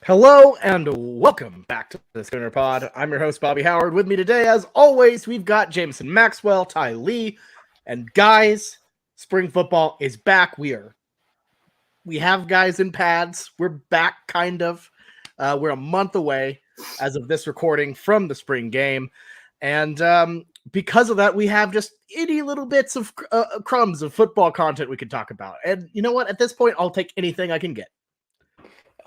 Hello and welcome back to the Schooner Pod. I'm your host, Bobby Howard. With me today, as always, we've got Jameson Maxwell, Ty Lee, and guys, spring football is back. We have guys in pads. We're back, kind of. We're a month away as of this recording from the spring game, and because of that, we have just itty little bits of crumbs of football content we could talk about. And you know what? At this point, I'll take anything I can get.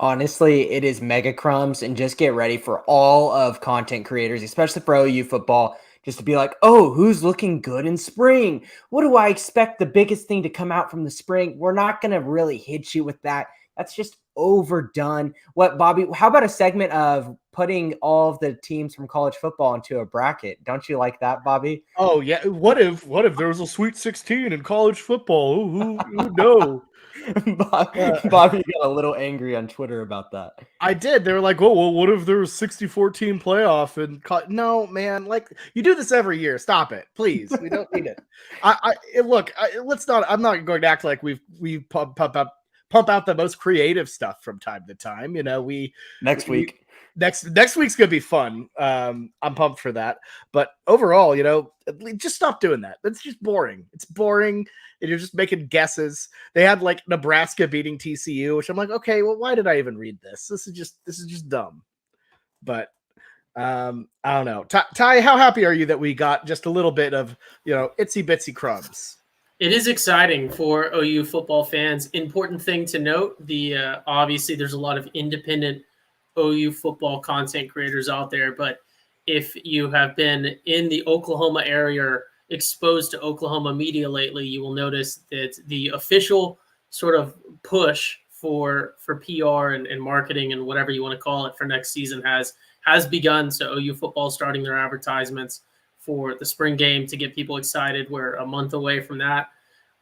Honestly, it is mega crumbs, and just get ready for all of content creators, especially for OU football, just to be like, oh, who's looking good in spring? What do I expect the biggest thing to come out from the spring? We're not going to really hit you with that. That's just overdone. What, Bobby, how about a segment of putting all of the teams from college football into a bracket? Don't you like that, Bobby? Oh yeah. What if there was a Sweet 16 in college football? Who know? Bobby got a little angry on Twitter about that. I did. They were like, "Oh, well, what if there was 64 team playoff?" And no, man, like you do this every year. Stop it, please. We don't need it. Let's not. I'm not going to act like we pump out the most creative stuff from time to time. You know, next week. Next week's gonna be fun. I'm pumped for that. But overall, you know, just stop doing that. That's just boring. It's boring, and you're just making guesses. They had like Nebraska beating TCU, which I'm like, okay, well, why did I even read this? This is just dumb. But I don't know. Ty, how happy are you that we got just a little bit of, you know, itsy bitsy crumbs? It is exciting for OU football fans. Important thing to note: obviously there's a lot of independent OU football content creators out there, but if you have been in the Oklahoma area or exposed to Oklahoma media lately, you will notice that the official sort of push for PR and marketing and whatever you want to call it for next season has begun. So OU football starting their advertisements for the spring game to get people excited. We're a month away from that,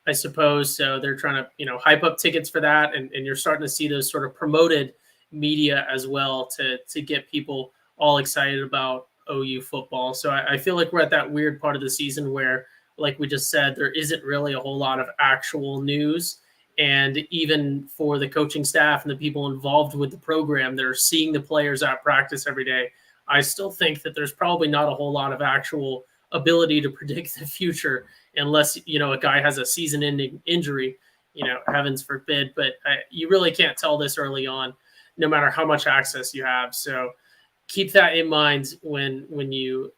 I suppose. So they're trying to, hype up tickets for that. And you're starting to see those sort of promoted media as well to get people all excited about OU football. So I feel like we're at that weird part of the season where, like we just said, there isn't really a whole lot of actual news. And even for the coaching staff and the people involved with the program that are seeing the players at practice every day, I still think that there's probably not a whole lot of actual ability to predict the future unless, a guy has a season-ending injury, heavens forbid. But you really can't tell this early on, no matter how much access you have. So keep that in mind when you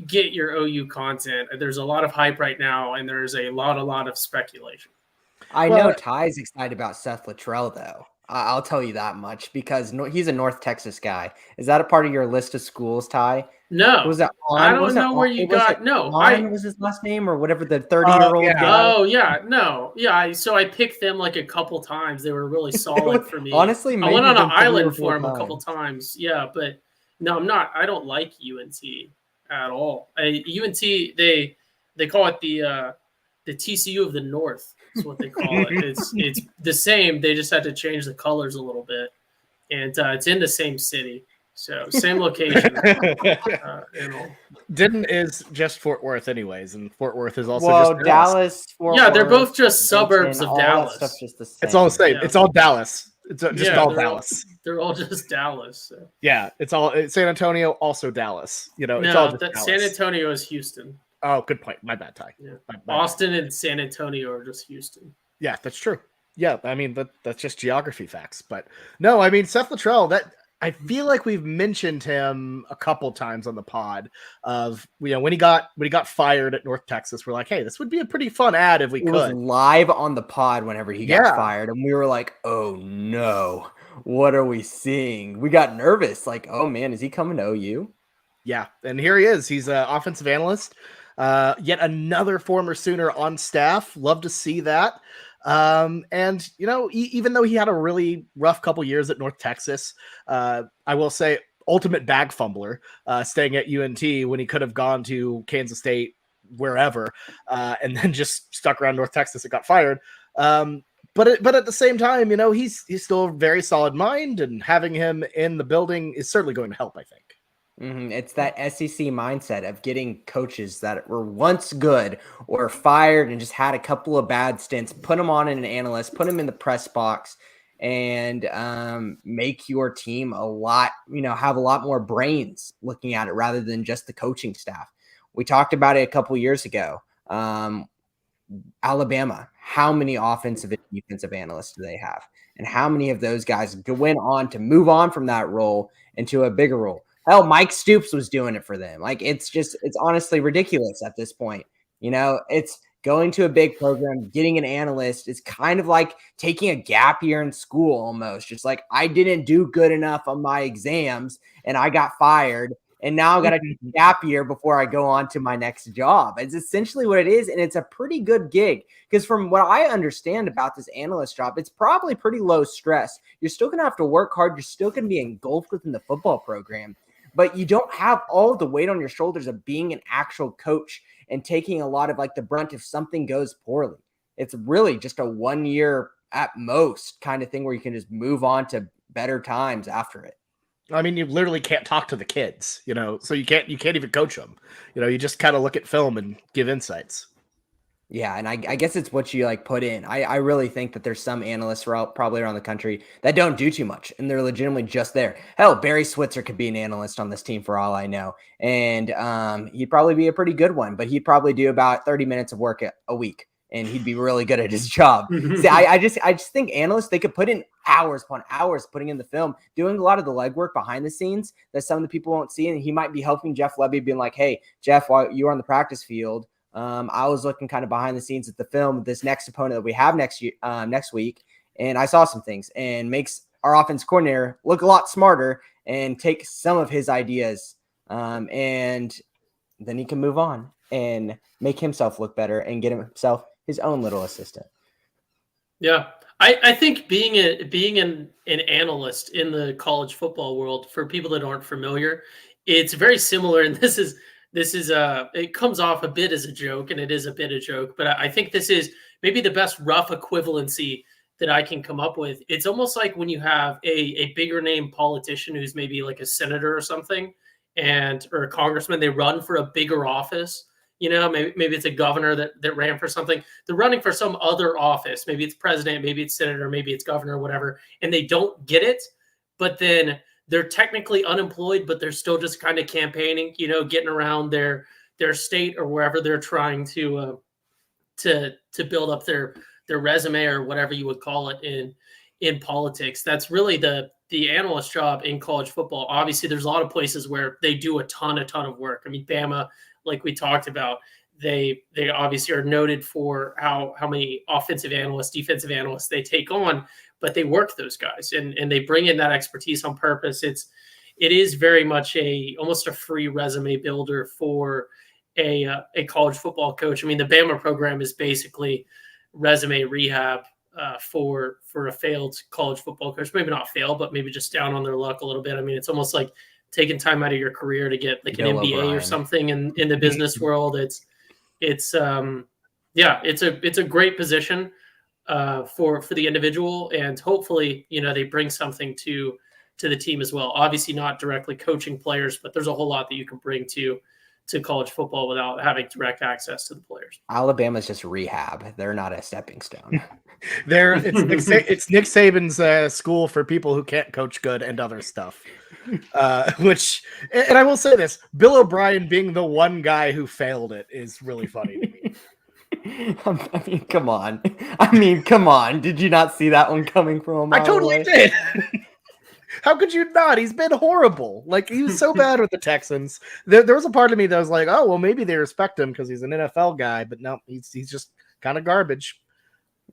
get your OU content. There's a lot of hype right now, and there's a lot of speculation. I know Ty's excited about Seth Luttrell, though. I'll tell you that much because he's a North Texas guy. Is that a part of your list of schools, Ty? No. Was that on? I don't know where you got. No, was his last name or whatever the 30-year-old guy. Oh yeah, no, yeah. So I picked them like a couple times. They were really solid for me. Honestly, I went on an island for them a couple times. Yeah, but no, I'm not. I don't like UNT at all. UNT they call it the TCU of the North. That's what they call it. It's the same. They just had to change the colors a little bit, and it's in the same city. So same location. Denton is just Fort Worth, anyways, and Fort Worth is also just Dallas. Fort They're Worth, both just suburbs of Dallas. That just the same. It's all the same. Yeah. It's all Dallas. It's just all Dallas. They're all just Dallas. So. Yeah, it's all San Antonio, also Dallas. It's all just Dallas. San Antonio is Houston. Oh, good point. My bad, Ty. Yeah. Austin and San Antonio are just Houston. Yeah, that's true. Yeah, I mean that's just geography facts. But no, I mean Seth Luttrell, I feel like we've mentioned him a couple times on the pod of when he got fired at North Texas. We're like, hey, this would be a pretty fun ad if we could. It was live on the pod whenever he got fired, and we were like, oh no, what are we seeing? We got nervous, like, oh man, is he coming to OU? Yeah, and here he is. He's an offensive analyst. Yet another former Sooner on staff. Love to see that. And even though he had a really rough couple years at North Texas, I will say ultimate bag fumbler, staying at UNT when he could have gone to Kansas State, wherever, and then just stuck around North Texas and got fired. But at the same time, he's still a very solid mind, and having him in the building is certainly going to help, I think. It's that SEC mindset of getting coaches that were once good or fired and just had a couple of bad stints, put them on in an analyst, put them in the press box, and make your team a lot, have a lot more brains looking at it rather than just the coaching staff. We talked about it a couple years ago. Alabama, how many offensive and defensive analysts do they have? And how many of those guys went on to move on from that role into a bigger role? Hell, Mike Stoops was doing it for them. Like, it's honestly ridiculous at this point. It's going to a big program, getting an analyst is kind of like taking a gap year in school almost. Just like, I didn't do good enough on my exams and I got fired. And now I've got to take a gap year before I go on to my next job. It's essentially what it is. And it's a pretty good gig because from what I understand about this analyst job, it's probably pretty low stress. You're still going to have to work hard. You're still going to be engulfed within the football program, but you don't have all of the weight on your shoulders of being an actual coach and taking a lot of like the brunt if something goes poorly. It's really just a 1 year at most kind of thing where you can just move on to better times after it. I mean, you literally can't talk to the kids, so you can't even coach them. You just kind of look at film and give insights. Yeah, and I guess it's what you like put in. I really think that there's some analysts probably around the country that don't do too much, and they're legitimately just there. Hell, Barry Switzer could be an analyst on this team for all I know, and he'd probably be a pretty good one, but he'd probably do about 30 minutes of work a week, and he'd be really good at his job. See, I just think analysts, they could put in hours upon hours putting in the film, doing a lot of the legwork behind the scenes that some of the people won't see, and he might be helping Jeff Levy, being like, "Hey, Jeff, while you were on the practice field, I was looking kind of behind the scenes at the film, this next opponent that we have next week, and I saw some things," and makes our offense coordinator look a lot smarter and take some of his ideas, and then he can move on and make himself look better and get himself his own little assistant. Yeah, I think being an analyst in the college football world, for people that aren't familiar, it's very similar, and this is it comes off a bit as a joke, and it is a bit a joke, but I think this is maybe the best rough equivalency that I can come up with. It's almost like when you have a bigger name politician who's maybe like a senator or something, or a congressman, they run for a bigger office. Maybe it's a governor that ran for something. They're running for some other office. Maybe it's president, maybe it's senator, maybe it's governor, whatever, and they don't get it, but then they're technically unemployed, but they're still just kind of campaigning, getting around their state or wherever they're trying to build up their resume or whatever you would call it in politics. That's really the analyst job in college football. Obviously, there's a lot of places where they do a ton of work. I mean, Bama, like we talked about, they obviously are noted for how many offensive analysts, defensive analysts they take on, but they work those guys and they bring in that expertise on purpose. It is very much almost a free resume builder for a college football coach. I mean, the Bama program is basically resume rehab for a failed college football coach. Maybe not fail, but maybe just down on their luck a little bit. I mean, it's almost like taking time out of your career to get like an MBA or something in the business world. It's a great position for the individual, and hopefully, they bring something to the team as well. Obviously not directly coaching players, but there's a whole lot that you can bring to college football without having direct access to the players. Alabama's just rehab. They're not a stepping stone. It's Nick Saban's school for people who can't coach good and other stuff. Which, and I will say this, Bill O'Brien being the one guy who failed it is really funny to me. I mean, come on. Did you not see that one coming from a mile I totally away? did. How could you not? He's been horrible. Like, he was so bad with the Texans. There was a part of me that was like, oh, well, maybe they respect him because he's an NFL guy, but no, he's just kind of garbage.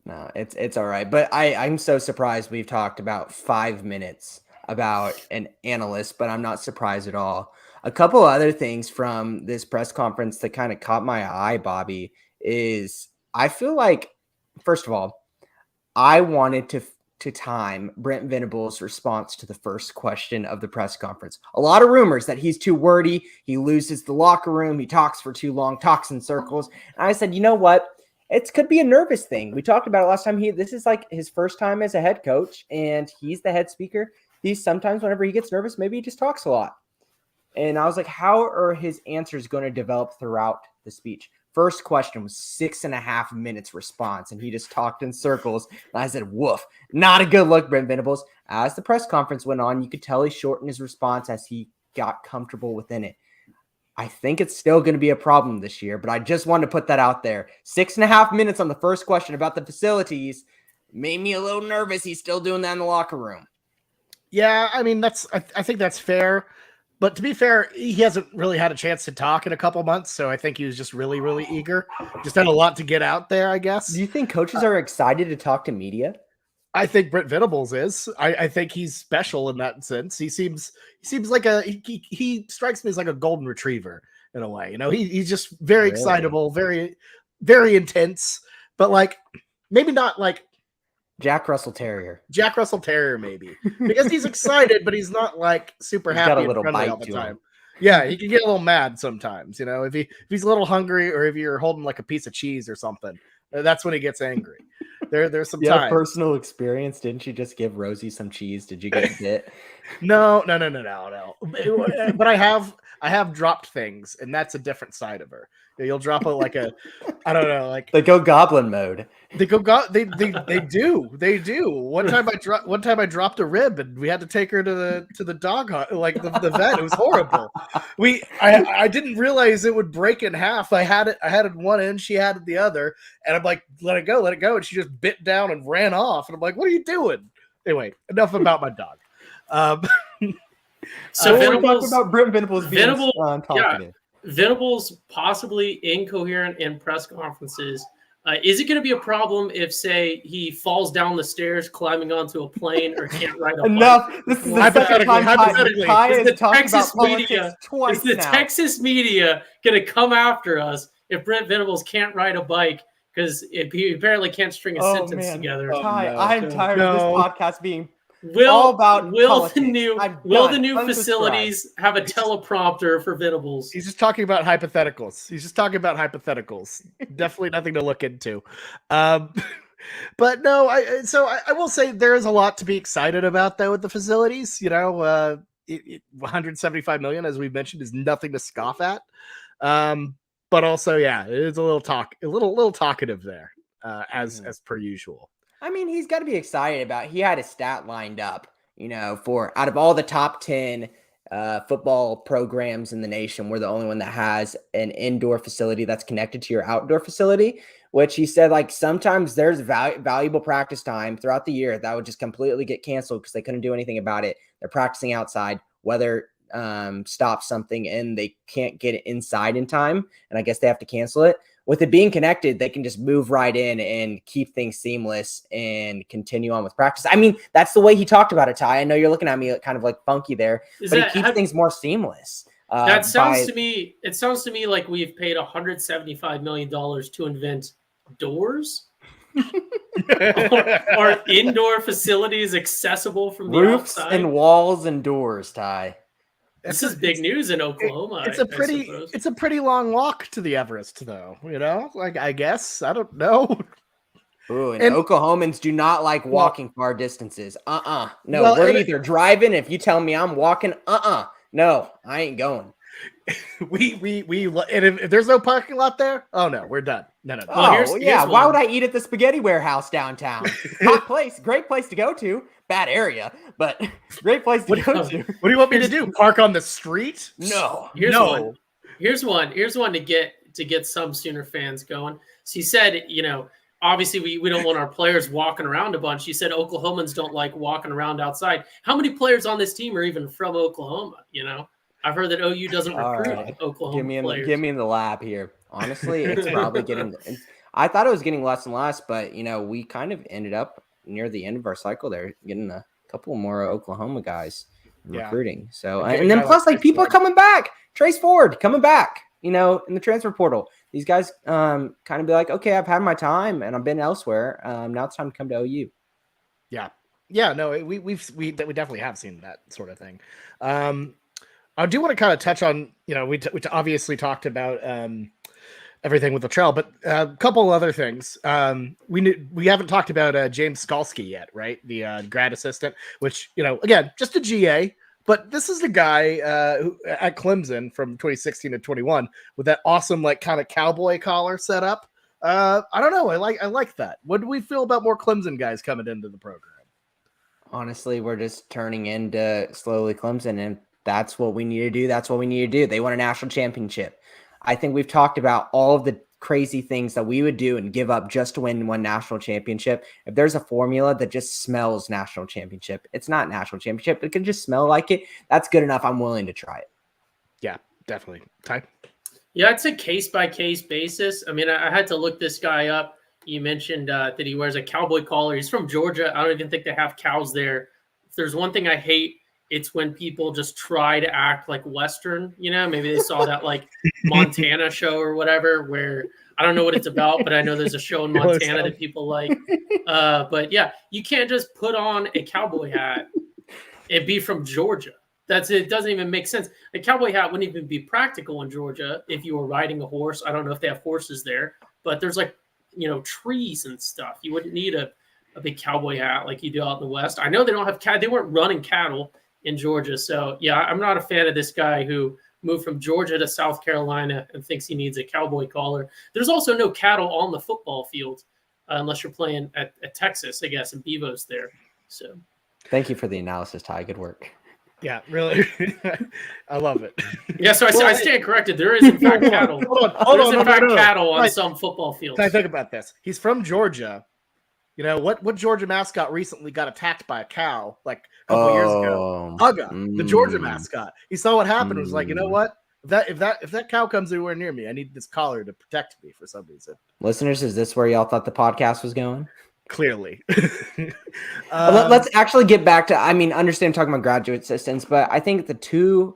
No, it's all right. But I'm so surprised we've talked about 5 minutes about an analyst, but I'm not surprised at all. A couple other things from this press conference that kind of caught my eye, Bobby, is I feel like, first of all, I wanted to time Brent Venables' response to the first question of the press conference. A lot of rumors that he's too wordy, he loses the locker room, he talks for too long, talks in circles. And I said, you know what? It could be a nervous thing. We talked about it last time. This is like his first time as a head coach, and he's the head speaker. Sometimes whenever he gets nervous, maybe he just talks a lot. And I was like, how are his answers going to develop throughout the speech? First question was 6.5 minutes response, and he just talked in circles. And I said, woof, not a good look, Brent Venables. As the press conference went on, you could tell he shortened his response as he got comfortable within it. I think it's still going to be a problem this year, but I just wanted to put that out there. 6.5 minutes on the first question about the facilities made me a little nervous. He's still doing that in the locker room. Yeah, I mean, I think that's fair. But to be fair, he hasn't really had a chance to talk in a couple months, so I think he was just really, really eager. Just had a lot to get out there, I guess. Do you think coaches are excited to talk to media? I think Brent Venables is. I think he's special in that sense. He seems like he strikes me as like a golden retriever in a way. You know, he's just very excitable, very, very intense, but like maybe not like Jack Russell Terrier, maybe, because he's excited, but he's not like super happy got a little and friendly bite all the to time. him. Yeah, he can get a little mad sometimes. You know, if he's a little hungry, or if you're holding like a piece of cheese or something, that's when he gets angry. There's some time. Personal experience. Didn't you just give Rosie some cheese? Did you get bit? No. But I have dropped things, and that's a different side of her. You'll drop I don't know, like they go goblin mode. They do. One time I dropped a rib, and we had to take her to the dog like the vet. It was horrible. I didn't realize it would break in half. I had it one end, she had it the other, and I'm like, let it go, and she just bit down and ran off. And I'm like, what are you doing? Anyway, enough about my dog. So Venables, about Brent Venables being talkative. Venables possibly incoherent in press conferences. Is it going to be a problem if, say, he falls down the stairs climbing onto a plane or can't ride a bike? This is hypothetically. Is the Texas media going to come after us if Brent Venables can't ride a bike because he apparently can't string a sentence together? I'm tired of this podcast being Will the new facilities have a teleprompter for Venables? He's just talking about hypotheticals. Definitely nothing to look into. But no, I will say there is a lot to be excited about though with the facilities. You know, 175 million, as we've mentioned, is nothing to scoff at. But also, yeah, it is a little talkative there, as per usual. I mean, he's got to be excited about. He had a stat lined up, you know, for out of all the top 10 football programs in the nation, we're the only one that has an indoor facility that's connected to your outdoor facility, which he said, like, sometimes there's valuable practice time throughout the year that would just completely get canceled because they couldn't do anything about it. They're practicing outside, weather stops something and they can't get it inside in time. And I guess they have to cancel it. With it being connected, they can just move right in and keep things seamless and continue on with practice. I mean, that's the way he talked about it, Ty. I know you're looking at me kind of like funky there, but he keeps things more seamless. That sounds to me. It sounds to me like we've paid $175 million to invent doors. Are indoor facilities accessible from the roofs outside? And walls and doors, Ty? This is big news in Oklahoma. It's a pretty long walk to the Everest, though. You know, like I guess I don't know. Ooh, and Oklahomans do not like walking far distances. No, we're either driving. If you tell me I'm walking, no, I ain't going. And if there's no parking lot there, oh no, we're done. No. Why would I eat at the spaghetti warehouse downtown? Hot place, great place to go to. Bad area, but great place to go to. What do you want me to do? Park on the street? No. Here's one to get some Sooner fans going. So he said, you know, obviously we don't want our players walking around a bunch. He said Oklahomans don't like walking around outside. How many players on this team are even from Oklahoma? You know, I've heard that OU doesn't recruit Oklahoma players. Give me in the lab here. Honestly, it's probably getting. I thought it was getting less and less, but you know, we kind of ended up near the end of our cycle there, getting a couple more Oklahoma guys recruiting. So, and then plus, like, people are coming back. Trace Ford coming back, you know, in the transfer portal. These guys kind of be like, okay, I've had my time and I've been elsewhere. Now it's time to come to OU. Yeah. No, we definitely have seen that sort of thing. I do want to kind of touch on, you know, we obviously talked about everything with the trail, but a couple other things. We haven't talked about James Skalski yet, right? The grad assistant, which, you know, again, just a GA, But this is the guy who, at Clemson from 2016 to 21 with that awesome like kind of cowboy collar set up. I don't know. I like that. What do we feel about more Clemson guys coming into the program? Honestly, we're just turning into slowly Clemson, and that's what we need to do. That's what we need to do. They won a national championship. I think we've talked about all of the crazy things that we would do and give up just to win one national championship. If there's a formula that just smells national championship, it's not national championship, but it can just smell like it. That's good enough. I'm willing to try it. Yeah, definitely. Ty? Yeah, it's a case-by-case basis. I mean, I had to look this guy up. You mentioned that he wears a cowboy collar. He's from Georgia. I don't even think they have cows there. If there's one thing I hate, it's when people just try to act like Western. You know, maybe they saw that like Montana show or whatever, where I don't know what it's about, but I know there's a show in Montana that people like. But yeah, you can't just put on a cowboy hat and be from Georgia. It doesn't even make sense. A cowboy hat wouldn't even be practical in Georgia if you were riding a horse. I don't know if they have horses there, but there's like, trees and stuff. You wouldn't need a big cowboy hat like you do out in the West. I know they don't have they weren't running cattle in Georgia. So yeah, I'm not a fan of this guy who moved from Georgia to South Carolina and thinks he needs a cowboy collar. There's also no cattle on the football field unless you're playing at Texas, I guess, and Bevo's there. So thank you for the analysis, Ty. Good work. Yeah, really. I love it. Yeah, so I stand corrected. There is in fact cattle. Hold on, cattle on some football fields. I think about this. He's from Georgia. You know what Georgia mascot recently got attacked by a cow like a couple years ago? Hugga, the Georgia mascot. He saw what happened. Was like, you know what? If that cow comes anywhere near me, I need this collar to protect me for some reason. Listeners, is this where y'all thought the podcast was going? Clearly. Let's actually get back to, understand talking about graduate assistants, but I think the 2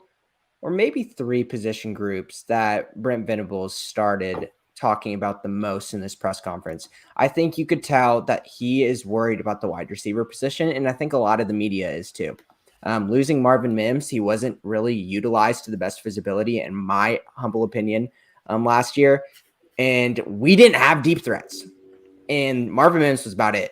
or maybe 3 position groups that Brent Venables started talking about the most in this press conference, I think you could tell that he is worried about the wide receiver position, and I think a lot of the media is too. Losing Marvin Mims, he wasn't really utilized to the best visibility, in my humble opinion, last year, and we didn't have deep threats. And Marvin Mims was about it.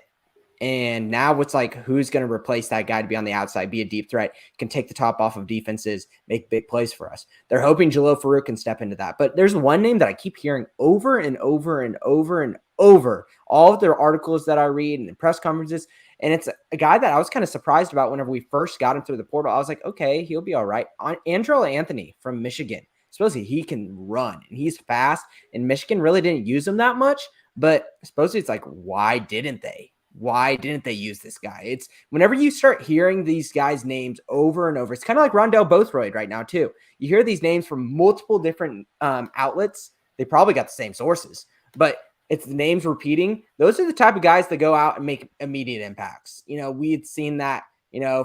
And now it's like, who's going to replace that guy to be on the outside, be a deep threat, can take the top off of defenses, make big plays for us. They're hoping Jalil Farouk can step into that. But there's one name that I keep hearing over and over and over and over, all of their articles that I read and the press conferences. And it's a guy that I was kind of surprised about whenever we first got him through the portal. I was like, okay, he'll be all right. Andrew Anthony from Michigan. Supposedly he can run and he's fast. And Michigan really didn't use him that much. But supposedly it's like, why didn't they? Why didn't they use this guy? It's whenever you start hearing these guys' names over and over, it's kind of like Rondell Bothroyd right now too. You hear these names from multiple different outlets. They probably got the same sources, but it's the names repeating. Those are the type of guys that go out and make immediate impacts. We had seen that,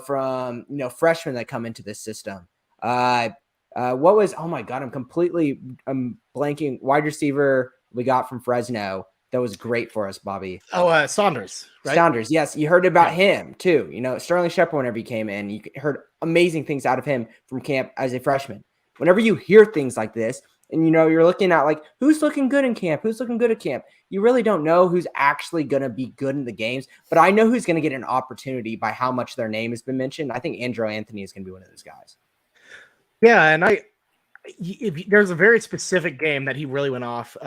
from, freshmen that come into this system. What was, oh my God, I'm blanking. Wide receiver we got from Fresno. That was great for us, Bobby. Oh, Saunders, right? Saunders, yes. You heard about him, too. Sterling Shepard, whenever he came in, you heard amazing things out of him from camp as a freshman. Whenever you hear things like this, and, you're looking at, like, who's looking good in camp? Who's looking good at camp? You really don't know who's actually going to be good in the games. But I know who's going to get an opportunity by how much their name has been mentioned. I think Andrew Anthony is going to be one of those guys. Yeah, and there's a very specific game that he really went off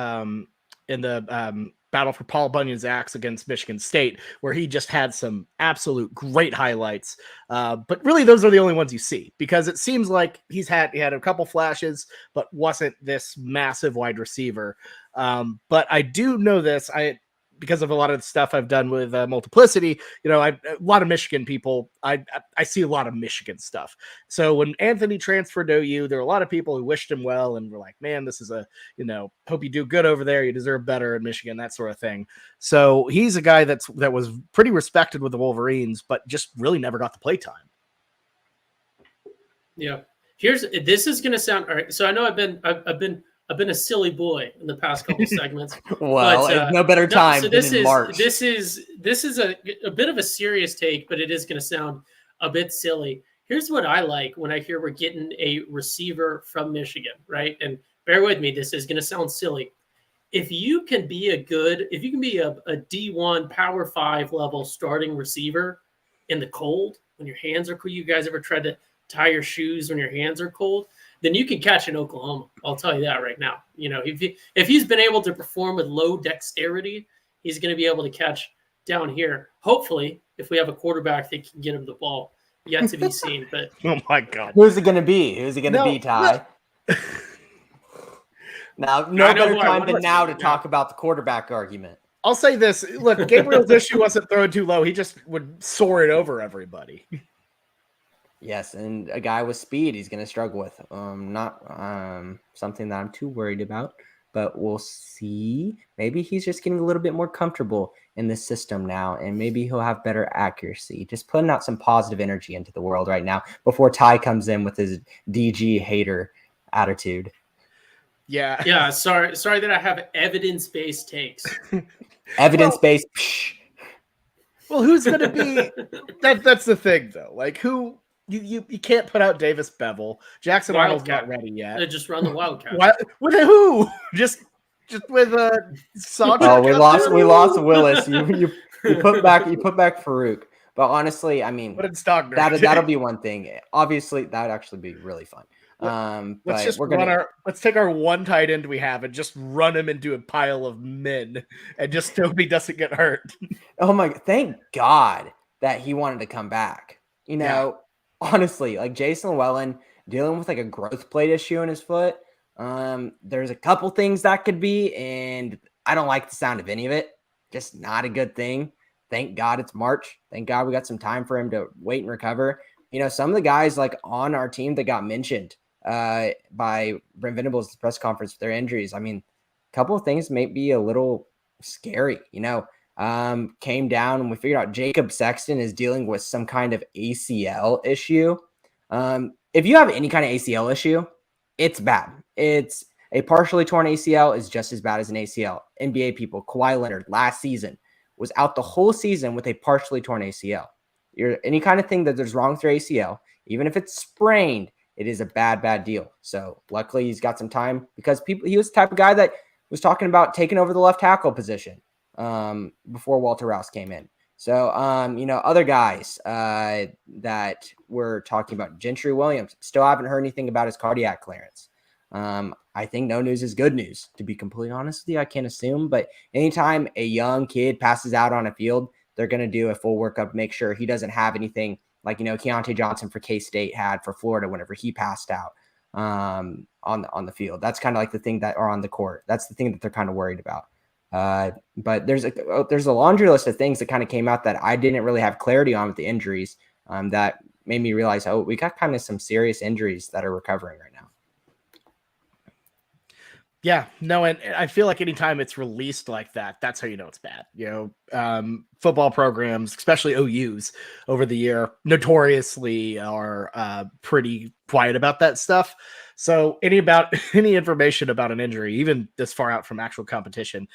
in the battle for Paul Bunyan's axe against Michigan State, where he just had some absolute great highlights. But really, those are the only ones you see, because it seems like he had a couple flashes, but wasn't this massive wide receiver. But I do know this. Because of a lot of the stuff I've done with Multiplicity, a lot of Michigan people, I see a lot of Michigan stuff. So when Anthony transferred to OU, there were a lot of people who wished him well and were like, man, this is hope you do good over there. You deserve better in Michigan, that sort of thing. So he's a guy that was pretty respected with the Wolverines, but just really never got the play time. Yeah. This is going to sound all right. So I know I've been a silly boy in the past couple segments. Well, but, no better time than in March. This is a bit of a serious take, but it is going to sound a bit silly. Here's what I like when I hear we're getting a receiver from Michigan, right? And bear with me, this is going to sound silly. If you can be a D1 Power 5 level starting receiver in the cold, when your hands are cool, you guys ever tried to tie your shoes when your hands are cold, then you can catch in Oklahoma. I'll tell you that right now. If he's been able to perform with low dexterity, he's going to be able to catch down here. Hopefully, if we have a quarterback that can get him the ball, yet to be seen. But oh my God, who's it going to be? Who's it going to be, Ty? No. Now, no better time than now to talk about the quarterback argument. I'll say this. Look, Gabriel's issue wasn't throwing too low. He just would soar it over everybody. Yes, and a guy with speed he's going to struggle with. Not something that I'm too worried about, but we'll see. Maybe he's just getting a little bit more comfortable in this system now, and maybe he'll have better accuracy. Just putting out some positive energy into the world right now before Ty comes in with his DG hater attitude. Yeah. Yeah. Sorry that I have evidence-based takes. Evidence-based. Well, who's going to be? That's the thing, though. Like, who? You can't put out Davis Bevel. Jackson Arnold's not ready yet. They just run the Wildcat. With who? Just with Sandra. Oh, we lost Willis. You put back Farouk. But honestly, I mean, that'll be one thing. Obviously, that would actually be really fun. Let's take our one tight end we have and just run him into a pile of men, and just hope he doesn't get hurt. Oh my! Thank God that he wanted to come back. Honestly, like Jason Llewellyn dealing with like a growth plate issue in his foot. There's a couple things that could be, and I don't like the sound of any of it. Just not a good thing. Thank God it's March. Thank God we got some time for him to wait and recover. Some of the guys like on our team that got mentioned by Brent Venables at the press conference with their injuries. I mean, a couple of things may be a little scary, came down and we figured out Jacob Sexton is dealing with some kind of ACL issue. If you have any kind of ACL issue, it's bad. It's a partially torn ACL is just as bad as an ACL. NBA people, Kawhi Leonard last season was out the whole season with a partially torn ACL. Any kind of thing that there's wrong with your ACL, even if it's sprained, it is a bad deal. So luckily he's got some time because he was the type of guy that was talking about taking over the left tackle position before Walter Rouse came in. So, other guys that we're talking about, Gentry Williams, still haven't heard anything about his cardiac clearance. I think no news is good news, to be completely honest with you. I can't assume, but anytime a young kid passes out on a field, they're going to do a full workup, make sure he doesn't have anything like, Keontae Johnson for K-State had for Florida whenever he passed out on the field. That's kind of like the thing that are on the court. That's the thing that they're kind of worried about. But there's a laundry list of things that kind of came out that I didn't really have clarity on with the injuries that made me realize, we got kind of some serious injuries that are recovering right now. Yeah, no, and I feel like anytime it's released like that, that's how you know it's bad. Football programs, especially OUs, over the year notoriously are pretty quiet about that stuff. So any information about an injury, even this far out from actual competition,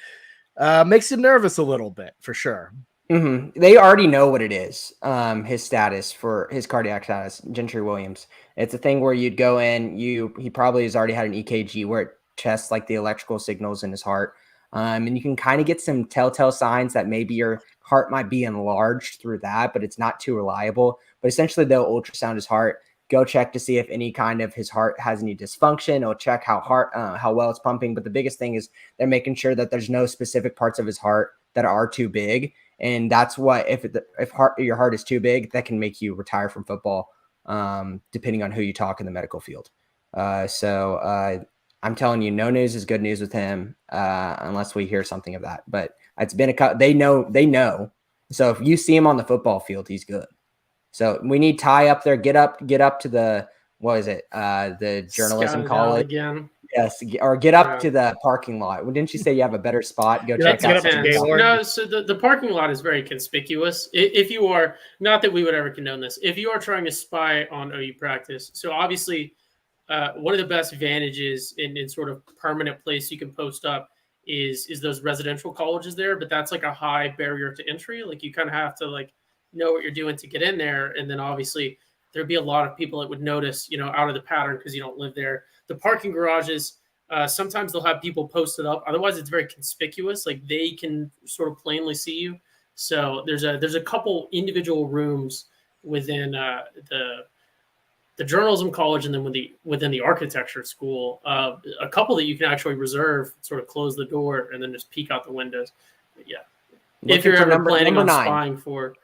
makes you nervous a little bit for sure. Mm-hmm. They already know what it is. His status for his cardiac status, Gentry Williams. It's a thing where you'd go in, he probably has already had an EKG where it tests like the electrical signals in his heart. And you can kind of get some telltale signs that maybe your heart might be enlarged through that, but it's not too reliable. But essentially they'll ultrasound his heart, go check to see if any kind of his heart has any dysfunction, or check how well it's pumping. But the biggest thing is they're making sure that there's no specific parts of his heart that are too big. And that's what, if your heart is too big, that can make you retire from football, depending on who you talk in the medical field. So I'm telling you, no news is good news with him, unless we hear something of that. But it's been they know. So if you see him on the football field, he's good. So we need Ty up there. Get up to the, what is it? The journalism college again. Yes, or get up to the parking lot. Well, didn't you say you have a better spot? Go check out. No, so the parking lot is very conspicuous. If you are, not that we would ever condone this, if you are trying to spy on OU practice, so obviously one of the best advantages in sort of permanent place you can post up is those residential colleges there, but that's like a high barrier to entry. Like you kind of have to like know what you're doing to get in there, and then obviously there'd be a lot of people that would notice, out of the pattern because you don't live there. The parking garages, sometimes they'll have people posted up. Otherwise, it's very conspicuous. Like they can sort of plainly see you. So there's a couple individual rooms within the journalism college, and then within the architecture school, a couple that you can actually reserve, sort of close the door and then just peek out the windows. But yeah, if you're ever planning on spying for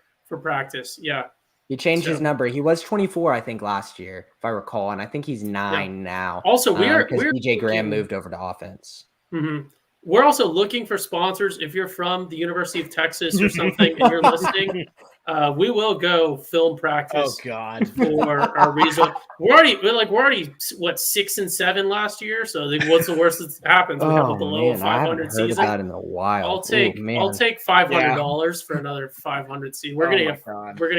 practice, yeah. He changed his number. He was 24, I think, last year, if I recall, and I think he's 9 now. Also, we're DJ Graham moved over to offense. Mm-hmm. We're also looking for sponsors. If you're from the University of Texas or something and you're listening, we will go film practice. Oh God! For our regional, we're already what 6 and 7 last year. So what's the worst that happens? We have a below 500 season. That in a while. I'll take $500 for another 500 season. We're gonna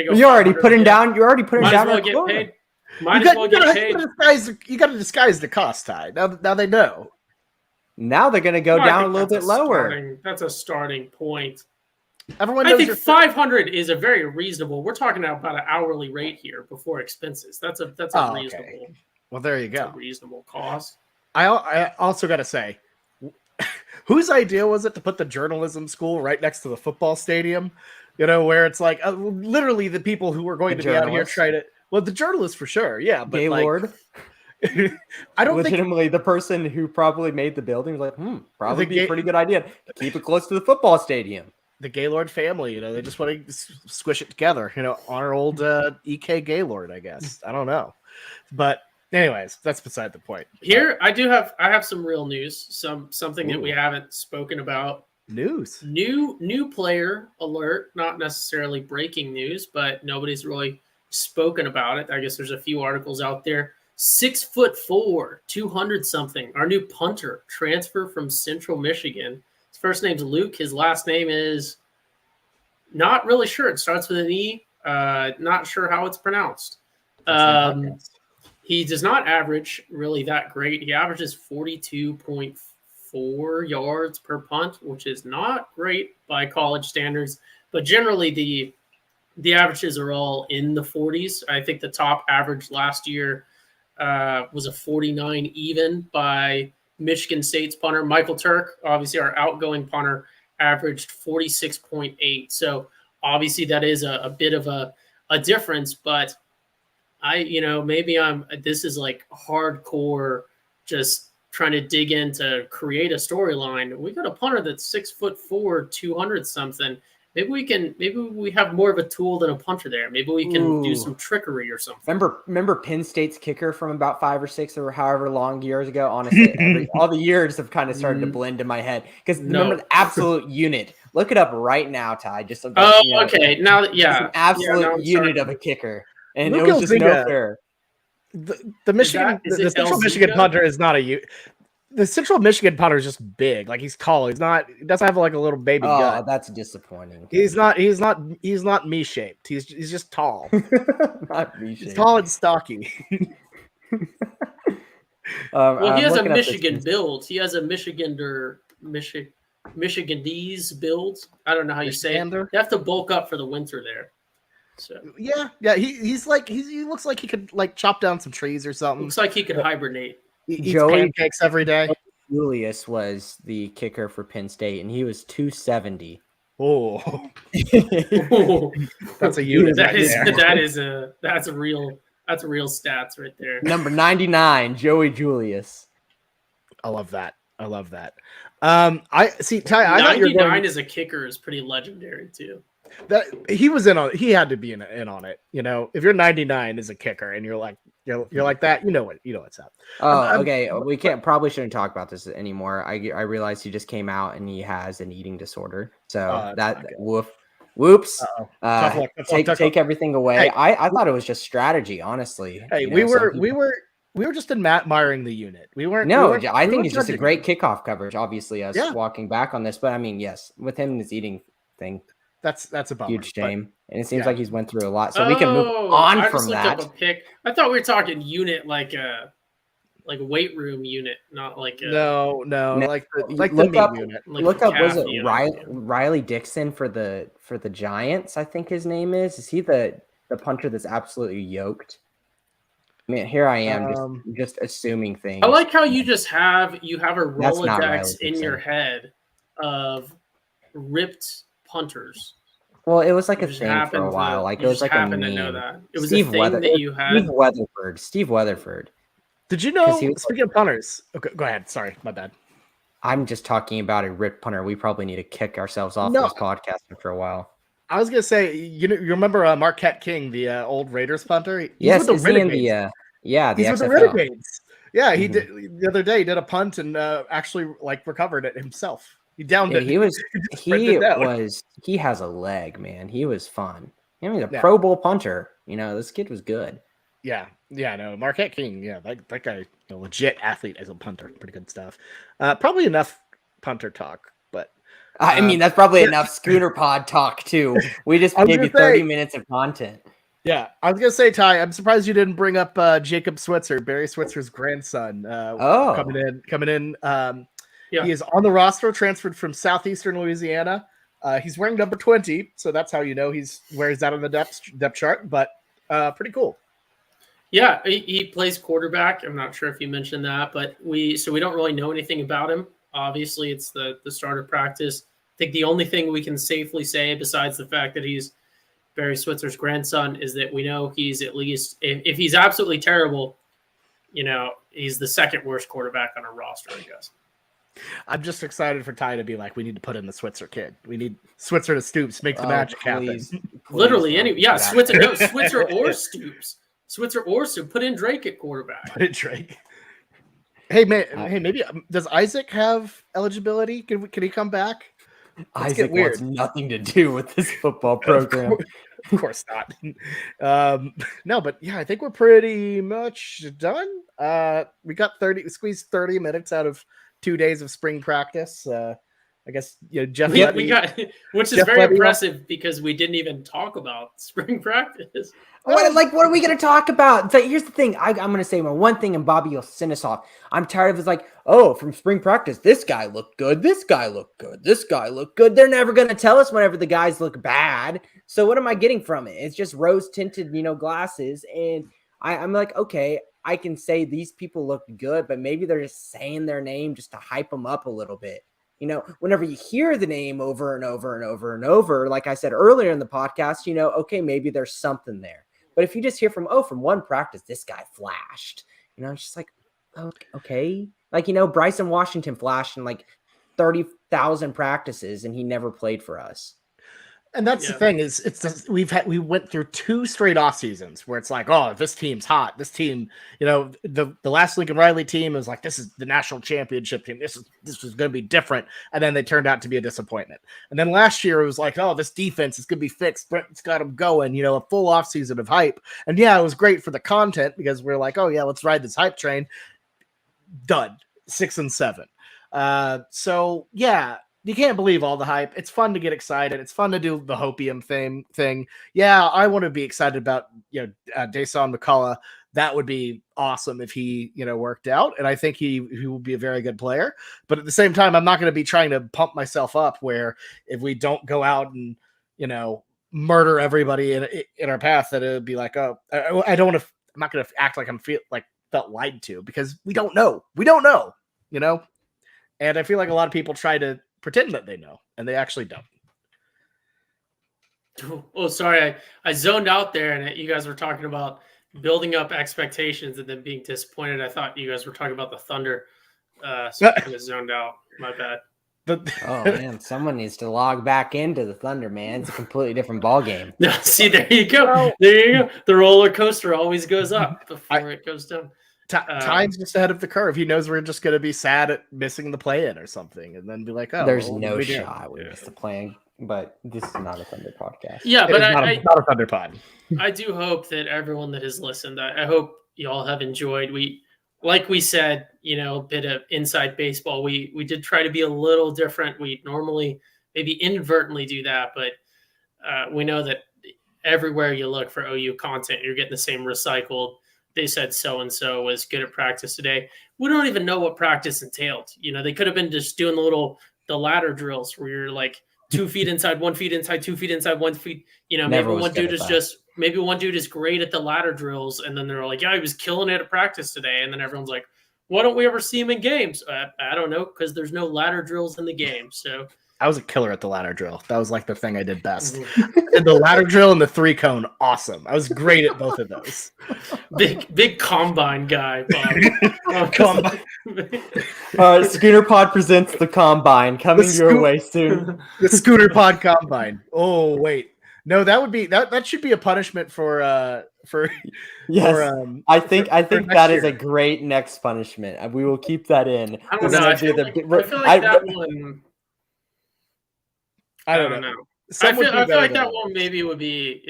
go. You're already putting down. You're already putting down. Might as well get paid. Might as well get paid. You got to disguise the cost, Ty. Now they know. Now they're going to go down a little bit lower. That's a starting point. Everyone I knows think 500 is a very reasonable. We're talking about an hourly rate here before expenses. That's a reasonable. Okay. Well, there you go. A reasonable cost. I also got to say, whose idea was it to put the journalism school right next to the football stadium? You know, where it's like literally the people who were going to be out here trying to. Well, the journalists for sure, yeah. But Gaylord. I don't legitimately the person who probably made the building was like, probably be a pretty good idea. Keep it close to the football stadium. The Gaylord family, you know, they just want to squish it together, you know, on our old EK Gaylord, I guess. I don't know. But anyways, that's beside the point. Here, I have some real news, something that we haven't spoken about. News. New player alert, not necessarily breaking news, but nobody's really spoken about it. I guess there's a few articles out there. 6'4", 200 something. Our new punter, transfer from Central Michigan. His first name's Luke. His last name is not really sure. It starts with an E. Not sure how it's pronounced. He does not average really that great. He averages 42.4 yards per punt, which is not great by college standards. But generally, the averages are all in the 40s. I think the top average last year was a 49 even by Michigan State's punter. Michael Turk, obviously our outgoing punter, averaged 46.8. So obviously that is a bit of a difference, but this is like hardcore just trying to dig in to create a storyline. We got a punter that's 6'4", 200 something. Maybe we have more of a tool than a punter there. Maybe we can do some trickery or something. Remember Penn State's kicker from about 5 or 6 or however long years ago? Honestly, all the years have kind of started to blend in my head. Because remember the absolute unit. Look it up right now, Ty. Okay. Now, yeah. An absolute unit of a kicker. And it was just no fair. The Central Michigan punter is not a the Central Michigan punter is just big. Like he's tall. He doesn't have like a little baby gut. Oh, that's disappointing. He's not me shaped. He's just tall. Not me shaped. He's tall and stocky. Well, he has a Michigan build. He has a Michiganese build. I don't know how you say it. You have to bulk up for the winter there. So yeah. He looks like he could like chop down some trees or something. Looks like he could hibernate. He eats pancakes every day. Julius was the kicker for Penn State, and he was 270. Oh, that's a unit. That's a real stats right there. Number 99, Joey Julius. I love that. I see. Ty, 99 as a kicker is pretty legendary too. That he was in on. He had to be in on it. You know, if you're 99 as a kicker and you're like that, you know what's up. Oh, okay. We probably shouldn't talk about this anymore. I realized he just came out and he has an eating disorder. So whoops. Take everything away. Hey, I thought it was just strategy, honestly. Hey, we were just admiring the unit. I think it's just a great kickoff coverage. Obviously, us walking back on this, but I mean, yes, with him and his eating thing. That's a bummer. Huge shame. And it seems like he's went through a lot. So we can move on from that. I thought we were talking unit like a weight room unit, not like a no, like the meat unit. Look up, was it Riley Dixon for the Giants, I think his name is. Is he the punter that's absolutely yoked? I mean, here I am just assuming things. I like how you have a Rolodex in your head of ripped punters. Well, it was like You a just thing for a happened while. to Like you it was just like a happened to know meme. that. It was a thing that you Steve had. Weatherford. Steve Weatherford. Did you 'Cause he know? was Speaking of punters, okay, go ahead. Sorry, my bad. I'm just talking about a rip punter. We probably need to kick ourselves off No, this podcast after a while. I was gonna say, you remember Marquette King, the old Raiders punter? He's with Yes, the is he in Renegades. the the He's with the XFL? Renegades. Yeah, he Mhm. did the other day. He did a punt and actually like recovered it himself. He downed Yeah, it. He just sprinted down. he has a leg, man. He was fun. I mean, he's a Yeah, Pro Bowl punter. This kid was good. yeah. No, Marquette King. Yeah, that guy, a legit athlete as a punter. Pretty good stuff. Probably enough punter talk, but I mean, that's probably enough Schooner Pod talk too. We just I was gave you gonna say, 30 minutes of content. yeah, I was gonna say, Ty, I'm surprised you didn't bring up Jacob Switzer, Barry Switzer's grandson, coming Oh, in. Yeah. He is on the roster, transferred from Southeastern Louisiana. He's wearing number 20, so that's how you know he's where he's at on the depth chart. But pretty cool. Yeah, he plays quarterback. I'm not sure if you mentioned that, but we don't really know anything about him. Obviously, it's the start of practice. I think the only thing we can safely say, besides the fact that he's Barry Switzer's grandson, is that we know he's at least, if he's absolutely terrible, he's the second worst quarterback on our roster, I guess. I'm just excited for Ty to be like, we need to put in the Switzer kid. We need Switzer to Stoops, make the magic happen. Literally, Switzer or Stoops. Switzer or Stoops. Put in Drake at quarterback. Put in Drake. Hey man, maybe does Isaac have eligibility? Can he come back? Isaac wants nothing to do with this football program. Of course not. No, but yeah, I think we're pretty much done. We squeezed 30 minutes out of 2 days of spring practice. I guess Jeff. We got, which is very impressive because we didn't even talk about spring practice. What are we going to talk about? So here's the thing. I'm going to say my one thing, and Bobby will send us off. I'm tired of it's like, from spring practice, this guy looked good. This guy looked good. This guy looked good. They're never going to tell us whenever the guys look bad. So what am I getting from it? It's just rose tinted, glasses. And I'm like, okay, I can say these people look good, but maybe they're just saying their name just to hype them up a little bit. Whenever you hear the name over and over and over and over, like I said earlier in the podcast, okay, maybe there's something there. But if you just hear from one practice, this guy flashed, it's just like, okay. Like, Bryson Washington flashed in like 30,000 practices and he never played for us. And that's the thing is we went through 2 straight off seasons where it's like, oh, this team's hot. This team, the last Lincoln Riley team was like, this is the national championship team. This was going to be different. And then they turned out to be a disappointment. And then last year it was like, oh, this defense is going to be fixed. Brent's got them going, a full off season of hype. And yeah, it was great for the content because we're like, oh yeah, let's ride this hype train. Done 6-7. So yeah. You can't believe all the hype. It's fun to get excited. It's fun to do the hopium thing. Yeah, I want to be excited about Dason McCullough. That would be awesome if he worked out, and I think he will be a very good player. But at the same time, I'm not going to be trying to pump myself up. Where if we don't go out and murder everybody in our path, that it would be like, oh, I don't want to. I'm not going to act like felt lied to because we don't know. We don't know. And I feel like a lot of people try to pretend that they know, and they actually don't. Oh, sorry. I zoned out there, and you guys were talking about building up expectations and then being disappointed. I thought you guys were talking about the Thunder. So I kind of zoned out. My bad. Oh, man. Someone needs to log back into the Thunder, man. It's a completely different ball game. See, there you go. There you go. The roller coaster always goes up before it goes down. Time's just ahead of the curve. He knows we're just going to be sad at missing the play-in or something, and then be like, "Oh, there's no shot we missed the play-in." But this is not a Thunder podcast. Yeah, but not a Thunder pod. I do hope that everyone that has listened, I hope you all have enjoyed. Like we said, a bit of inside baseball. We did try to be a little different. We normally maybe inadvertently do that, but we know that everywhere you look for OU content, you're getting the same recycled. They said so-and-so was good at practice today. We don't even know what practice entailed. They could have been just doing the ladder drills where you're like 2 feet inside, 1 feet inside, 2 feet inside, 1 feet. Maybe one dude is great at the ladder drills. And then they're like, yeah, he was killing it at practice today. And then everyone's like, why don't we ever see him in games? I don't know, because there's no ladder drills in the game. So I was a killer at the ladder drill. That was like the thing I did best. And the ladder drill and the 3-cone, awesome. I was great at both of those. Big combine guy, Bob. Combine. Schooner Pod presents the Combine coming your way soon. The Schooner Pod Combine. Oh wait, no, that should be a punishment for yes. For, I think that is year. a great next punishment. We will keep that in. I don't know. I feel like that one. I don't know. I feel like that one maybe would be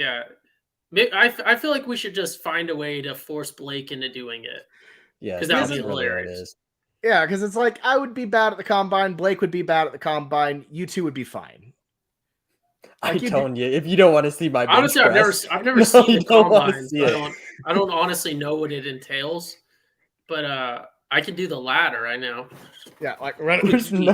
I feel like we should just find a way to force Blake into doing it. Yeah, because that would be hilarious. Yeah, because it's like I would be bad at the combine, Blake would be bad at the combine, you two would be fine. I'm telling you, if you don't want to see my honestly, press, I've never seen the combine. I don't honestly know what it entails, but I can do the ladder. I know. Yeah, like there's no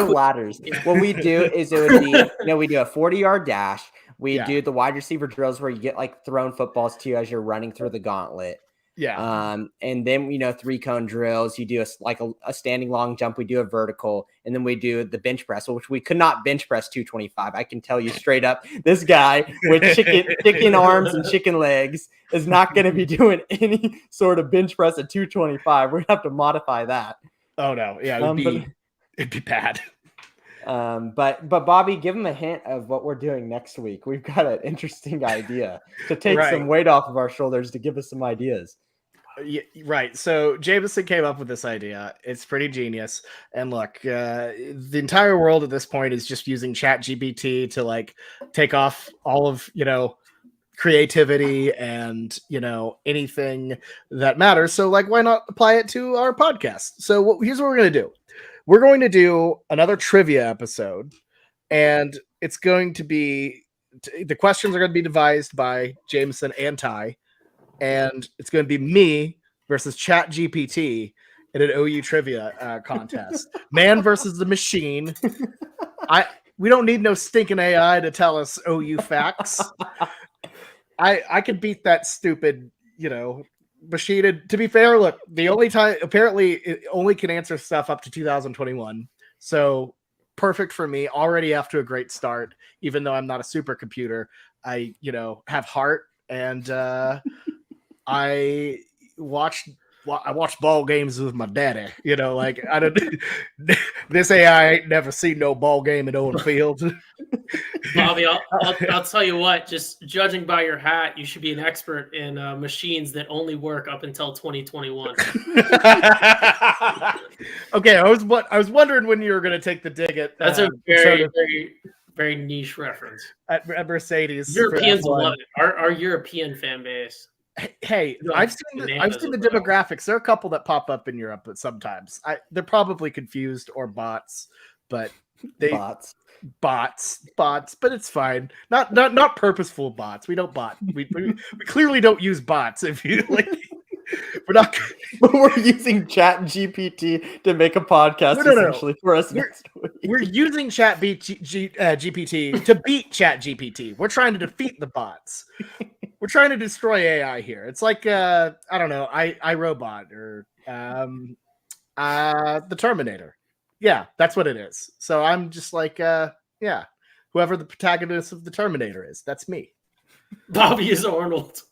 ladders. What we do is it would be we do a 40-yard dash. We do the wide receiver drills where you get like thrown footballs to you as you're running through the gauntlet. Yeah. And then 3-cone drills. You do a standing long jump. We do a vertical, and then we do the bench press, which we could not bench press 225. I can tell you straight up, this guy with chicken arms and chicken legs is not going to be doing any sort of bench press at 225. We're gonna have to modify that. Oh no, yeah, it'd be bad. But Bobby, give him a hint of what we're doing next week. We've got an interesting idea to take some weight off of our shoulders to give us some ideas. Yeah, right. So Jameson came up with this idea. It's pretty genius. And look, the entire world at this point is just using ChatGPT to like take off all of, creativity and, anything that matters. So like, why not apply it to our podcast? So here's what we're going to do. We're going to do another trivia episode, and it's going to be the questions are going to be devised by Jameson and Ty, and it's going to be me versus ChatGPT in an OU trivia contest. Man versus the machine. We don't need no stinking AI to tell us OU facts. I could beat that stupid, machine. To be fair, look, the only time apparently it only can answer stuff up to 2021. So perfect for me. Already off to a great start, even though I'm not a supercomputer. I, have heart, and I watched ball games with my daddy. Like I don't. This AI ain't never seen no ball game at Owen Field. Bobby, I'll tell you what. Just judging by your hat, you should be an expert in machines that only work up until 2021. Okay, I was wondering when you were going to take the dig at. That's a very very niche reference at Mercedes. Europeans love it. Our European fan base. Hey, I've seen the demographics. There are a couple that pop up in Europe, but sometimes they're probably confused or bots, but bots, but it's fine. Not purposeful bots. We don't bot. We clearly don't use bots. If you like, we're using ChatGPT to make a podcast essentially for us next week. We're using GPT to beat ChatGPT. We're trying to defeat the bots. We're trying to destroy AI here. It's like I don't know, iRobot or the Terminator. Yeah, that's what it is. So I'm just like whoever the protagonist of the Terminator is, that's me. Bobby is Arnold.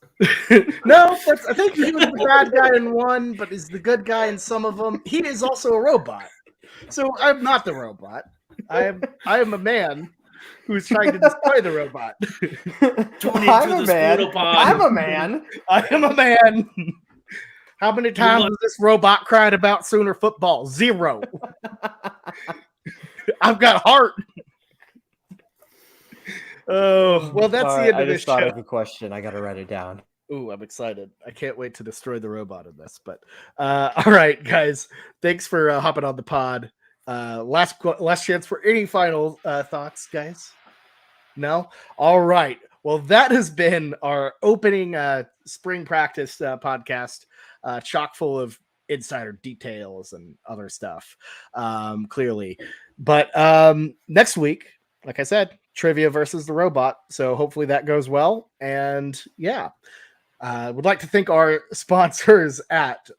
No, I think he was the bad guy in one, but is the good guy in some of them. He is also a robot. So I'm not the robot. I am a man who's trying to destroy the robot. I'm a man. I am a man. How many times has this robot cried about Sooner football? 0. I've got heart. Oh, well, that's the end of this show. I just thought of a question. I got to write it down. Ooh, I'm excited. I can't wait to destroy the robot in this. But all right, guys. Thanks for hopping on the pod. Last chance for any final thoughts, guys? No? All right. Well, that has been our opening spring practice podcast, chock full of insider details and other stuff, clearly. But next week, like I said, trivia versus the robot. So hopefully that goes well. And yeah, would like to thank our sponsors at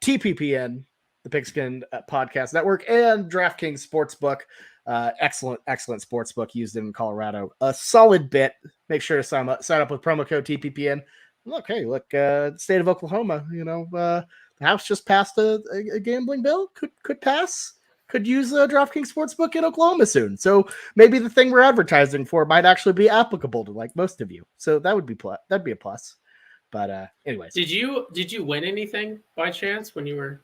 TPPN, the Pigskin Podcast Network, and DraftKings Sportsbook. Excellent sports book used in Colorado. A solid bit. Make sure to sign up with promo code TPPN. Look, state of Oklahoma, the House just passed a gambling bill. Could pass. Could use a DraftKings Sportsbook in Oklahoma soon. So maybe the thing we're advertising for might actually be applicable to like most of you. So that'd be a plus. But anyways, did you win anything by chance when you were?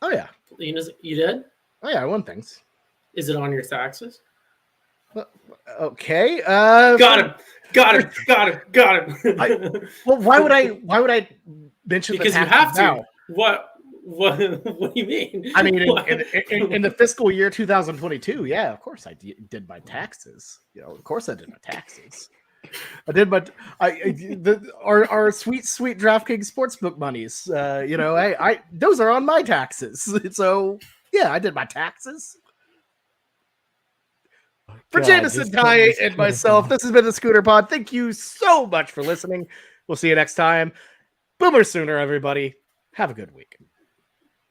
Oh yeah, you did. Oh yeah, I won things. Is it on your taxes? Okay. Got him. Well, why would I mention? Because you have to. Now? What do you mean? I mean, in the fiscal year 2022, yeah, of course I did my taxes. Of course I did my taxes. I did, but our sweet DraftKings Sportsbook monies. Those are on my taxes. So yeah, I did my taxes. For Jameson, Ty, and myself, this has been the Schooner Pod. Thank you so much for listening. We'll see you next time. Boomer Sooner, everybody. Have a good week.